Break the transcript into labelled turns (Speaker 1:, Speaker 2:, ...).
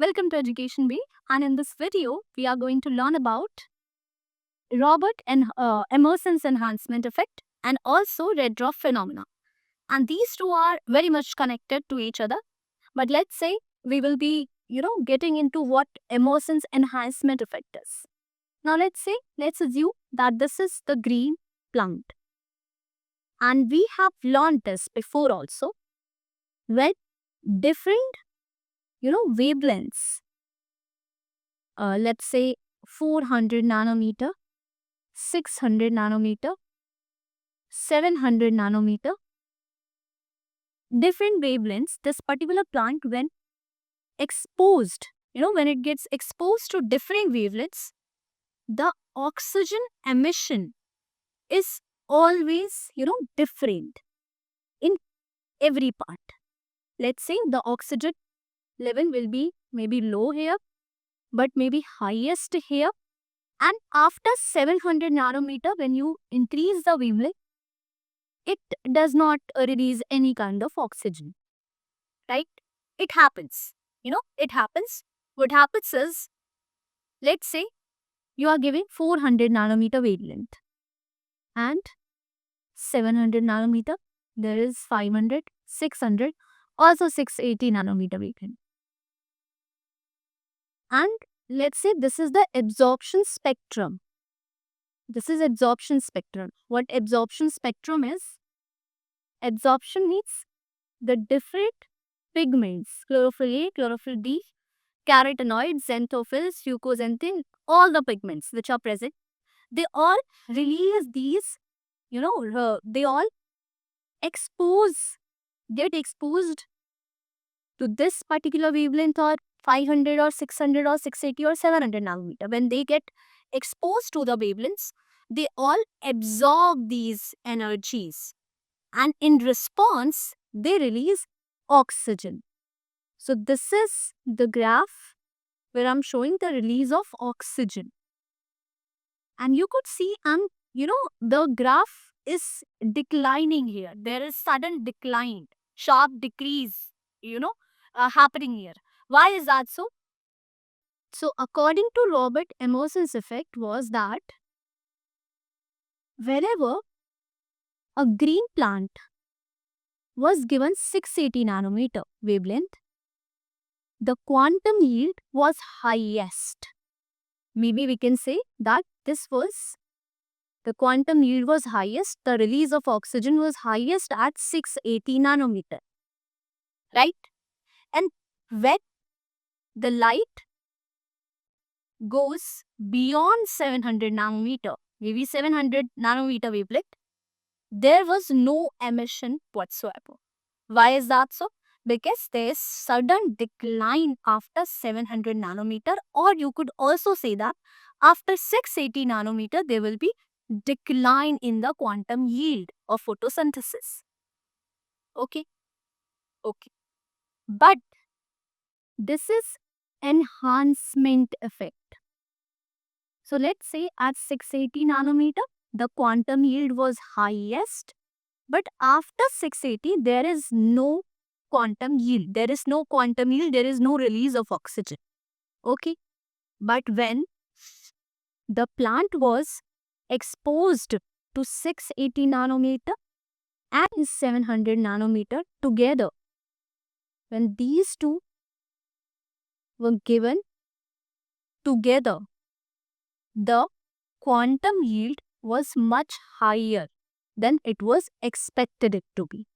Speaker 1: Welcome to Education Bee, and in this video, we are going to learn about Robert and Emerson's enhancement effect and also red dwarf phenomena. And these two are very much connected to each other. But let's say we will be, getting into what Emerson's enhancement effect is. Now let's assume that this is the green plant. And we have learned this before also. When different, wavelengths, let's say 400 nanometer, 600 nanometer, 700 nanometer, different wavelengths, this particular plant when exposed, when it gets exposed to different wavelengths, the oxygen emission is always, different in every part. Let's say the oxygen level will be maybe low here, but maybe highest here. And after 700 nanometer, when you increase the wavelength, it does not release any kind of oxygen, right? It happens. It happens. What happens is, let's say you are giving 400 nanometer wavelength and 700 nanometer, there is 500, 600, also 680 nanometer wavelength. And let's say this is the absorption spectrum. This is absorption spectrum. What absorption spectrum is? Absorption means the different pigments, chlorophyll A, chlorophyll B, carotenoids, xanthophylls, fucoxanthin, all the pigments which are present, they all release these, they all get exposed to this particular wavelength or 500 or 600 or 680 or 700 nanometer. When they get exposed to the wavelengths, they all absorb these energies, and in response, they release oxygen. So this is the graph where I'm showing the release of oxygen. And you could see, the graph is declining here. There is sudden decline, sharp decrease, happening here. Why is that so? So according to Robert Emerson's effect was that wherever a green plant was given 680 nanometer wavelength, the quantum yield was highest. Maybe we can say that the quantum yield was highest, the release of oxygen was highest at 680 nanometer, right? And when the light goes beyond 700 nanometer, maybe 700 nanometer wavelength, there was no emission whatsoever. Why is that so? Because there is sudden decline after 700 nanometer, or you could also say that after 680 nanometer, there will be decline in the quantum yield of photosynthesis. Okay. But this is enhancement effect. So let's say at 680 nanometer, the quantum yield was highest, but after 680, there is no quantum yield. There is no quantum yield, there is no release of oxygen. Okay. But when the plant was exposed to 680 nanometer and 700 nanometer together, when these two were given together, the quantum yield was much higher than it was expected it to be.